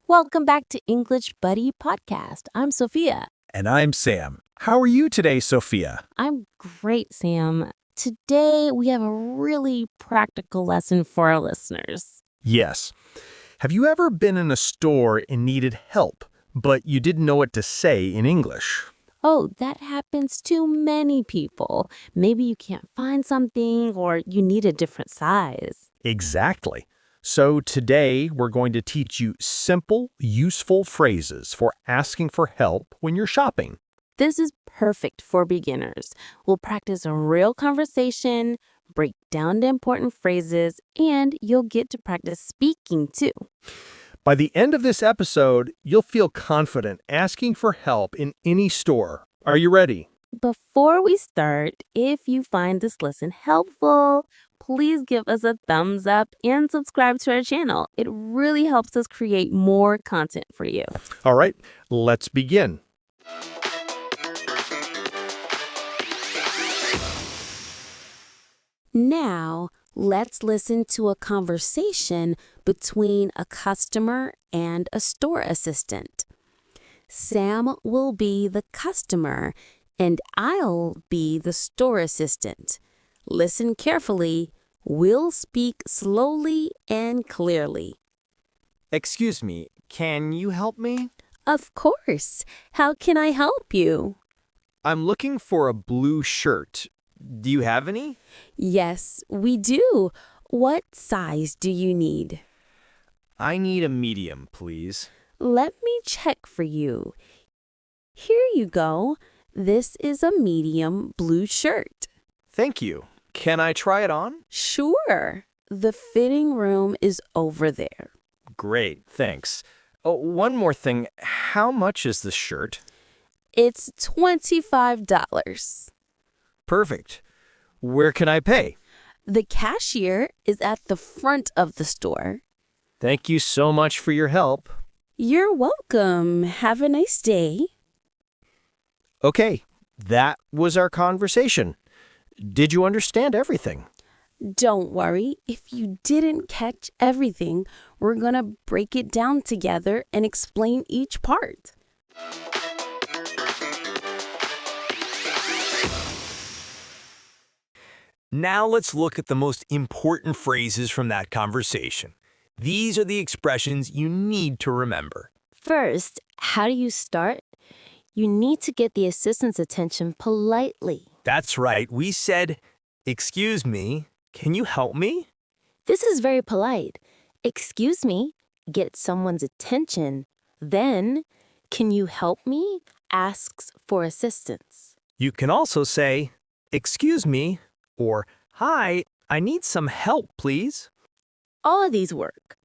Welcome back to English Buddy Podcast. I'm Sophia. And I'm Sam. How are you today, Sophia? I'm great, Sam. Today, we have a really practical lesson for our listeners. Yes. Have you ever been in a store and needed help, but you didn't know what to say in English? Oh, that happens to many people. Maybe you can't find something or you need a different size. Exactly. So today, we're going to teach you simple, useful phrases for asking for help when you're shopping. This is perfect for beginners. We'll practice a real conversation, break down the important phrases, and you'll get to practice speaking too. By the end of this episode, you'll feel confident asking for help in any store. Are you ready? Before we start, if you find this lesson helpful, please give us a thumbs up and subscribe to our channel. It really helps us create more content for you. All right, let's begin. Now, let's listen to a conversation between a customer and a store assistant. Sam will be the customer, and I'll be the store assistant. Listen carefully. We'll speak slowly and clearly. Excuse me, can you help me? Of course. How can I help you? I'm looking for a blue shirt. Do you have any? Yes, we do. What size do you need? I need a medium, please. Let me check for you. Here you go. This is a medium blue shirt. Thank you. Can I try it on? Sure. The fitting room is over there. Great, thanks. Oh, one more thing. How much is this shirt? It's $25. Perfect. Where can I pay? The cashier is at the front of the store. Thank you so much for your help. You're welcome. Have a nice day. Okay, that was our conversation. Did you understand everything? Don't worry. If you didn't catch everything, we're going to break it down together and explain each part. Now let's look at the most important phrases from that conversation. These are the expressions you need to remember. First, how do you start? You need to get the assistant's attention politely. That's right, we said, "Excuse me, can you help me?" This is very polite. Excuse me, get someone's attention. Then, can you help me? Asks for assistance. You can also say, "Excuse me," or "Hi, I need some help, please." All of these work.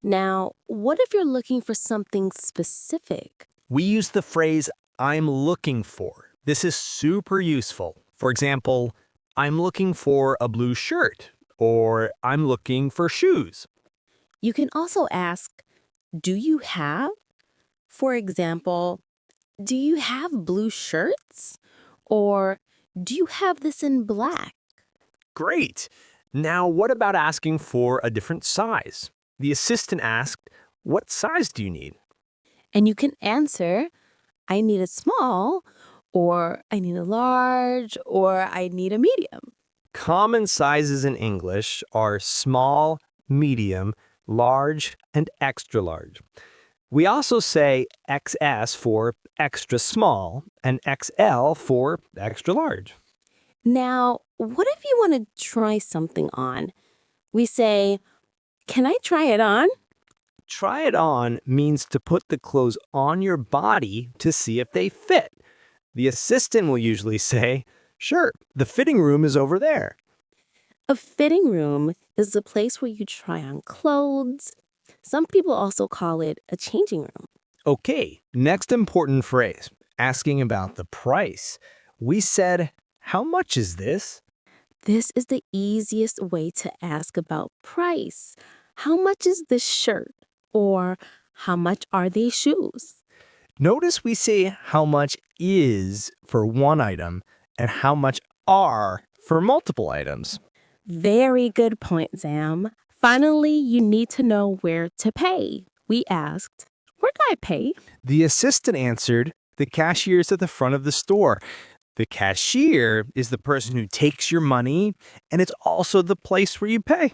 Now, what if you're looking for something specific? We use the phrase, "I'm looking for." This is super useful. For example, "I'm looking for a blue shirt," or "I'm looking for shoes." You can also ask, do you have? For example, do you have blue shirts? Or do you have this in black? Great. Now, what about asking for a different size? The assistant asked, "What size do you need?" And you can answer, I need a small, or I need a large, or I need a medium. Common sizes in English are small, medium, large, and extra large. We also say XS for extra small and XL for extra large. Now, what if you want to try something on? We say, can I try it on? Try it on means to put the clothes on your body to see if they fit. The assistant will usually say, "Sure, the fitting room is over there." A fitting room is the place where you try on clothes. Some people also call it a changing room. Okay, next important phrase, asking about the price. We said, "How much is this?" This is the easiest way to ask about price. How much is this shirt? Or how much are these shoes? Notice we say how much is for one item and how much are for multiple items. Very good point, Sam. Finally, you need to know where to pay. We asked, Where can I pay? The assistant answered, the cashier is at the front of the store. The cashier is the person who takes your money, and it's also the place where you pay.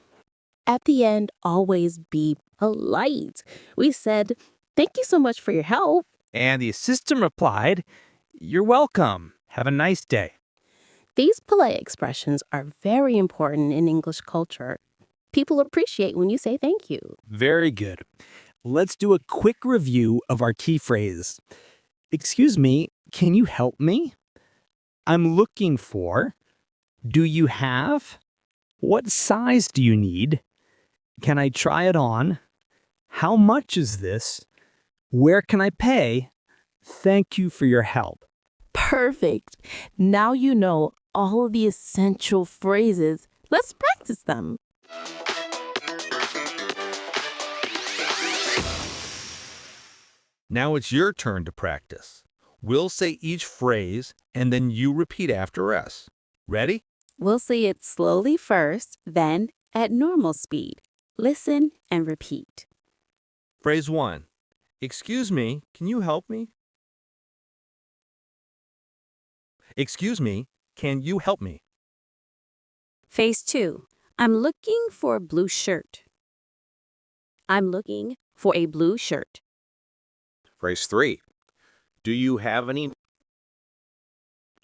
At the end, always be polite. We said, thank you so much for your help. And the assistant replied, you're welcome. Have a nice day. These polite expressions are very important in English culture. People appreciate when you say thank you. Very good. Let's do a quick review of our key phrase. Excuse me, can you help me? I'm looking for. Do you have? What size do you need? Can I try it on? How much is this? Where can I pay? Thank you for your help. Perfect. Now you know all of the essential phrases. Let's practice them. Now it's your turn to practice. We'll say each phrase, and then you repeat after us. Ready? We'll say it slowly first, then at normal speed. Listen and repeat. Phrase 1. Excuse me, can you help me? Excuse me, can you help me? Phase 2. I'm looking for a blue shirt. I'm looking for a blue shirt. Phrase 3. Do you have any?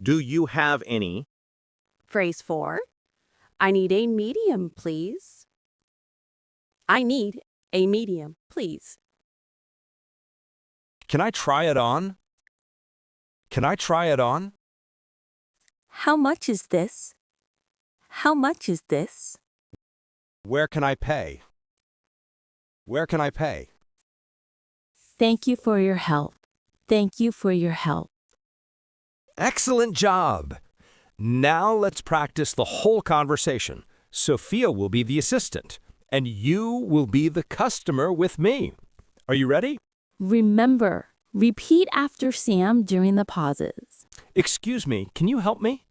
Do you have any? Phrase 4. I need a medium, please. I need a medium, please. Can I try it on? Can I try it on? How much is this? How much is this? Where can I pay? Where can I pay? Thank you for your help. Thank you for your help. Excellent job! Now let's practice the whole conversation. Sophia will be the assistant, and you will be the customer with me. Are you ready? Remember, repeat after Sam during the pauses. Excuse me, can you help me?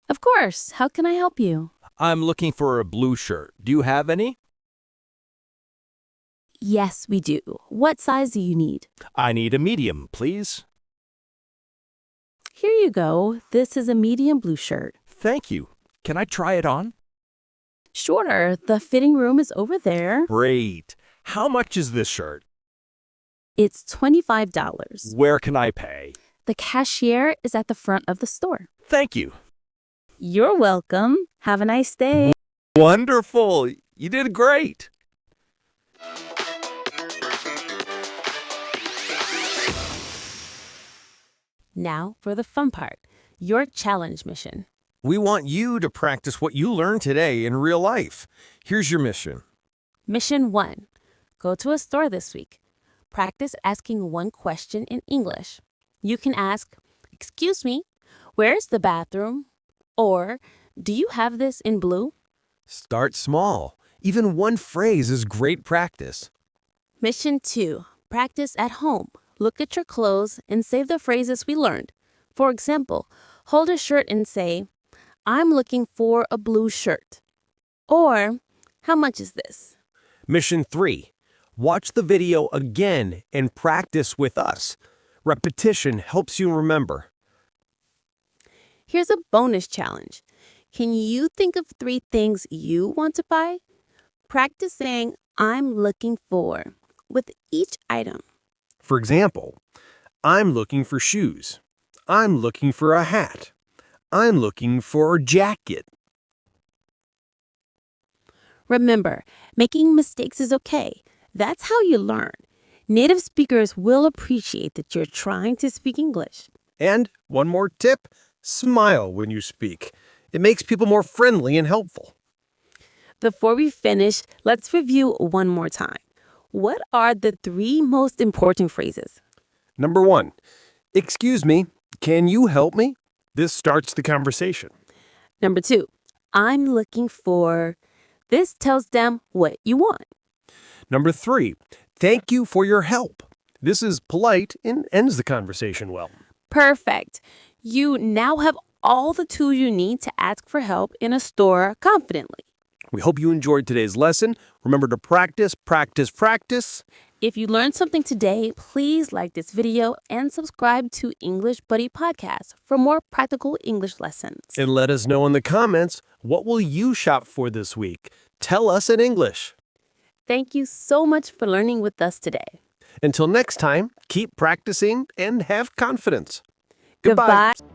Of course. How can I help you? I'm looking for a blue shirt. Do you have any? Yes, we do. What size do you need? I need a medium, please. Here you go. This is a medium blue shirt. Thank you. Can I try it on? Sure, the fitting room is over there. Great. How much is this shirt? It's $25. Where can I pay? The cashier is at the front of the store. Thank you. You're welcome. Have a nice day. Wonderful. You did great. Now for the fun part, your challenge mission. We want you to practice what you learned today in real life. Here's your mission. Mission 1. Go to a store this week. Practice asking one question in English. You can ask, excuse me, where's the bathroom? Or, do you have this in blue? Start small. Even one phrase is great practice. Mission 2. Practice at home. Look at your clothes and say the phrases we learned. For example, hold a shirt and say, I'm looking for a blue shirt. Or, how much is this? Mission 3. Watch the video again and practice with us. Repetition helps you remember. Here's a bonus challenge. Can you think of 3 things you want to buy? Practice saying, I'm looking for, with each item. For example, I'm looking for shoes. I'm looking for a hat. I'm looking for a jacket. Remember, making mistakes is okay. That's how you learn. Native speakers will appreciate that you're trying to speak English. And one more tip, smile when you speak. It makes people more friendly and helpful. Before we finish, let's review one more time. What are the 3 most important phrases? Number 1, excuse me, can you help me? This starts the conversation. Number 2, I'm looking for. This tells them what you want. Number 3, thank you for your help. This is polite and ends the conversation well. Perfect. You now have all the tools you need to ask for help in a store confidently. We hope you enjoyed today's lesson. Remember to practice, practice, practice. If you learned something today, please like this video and subscribe to English Buddy Podcast for more practical English lessons. And let us know in the comments, what will you shop for this week? Tell us in English. Thank you so much for learning with us today. Until next time, keep practicing and have confidence. Goodbye. Goodbye.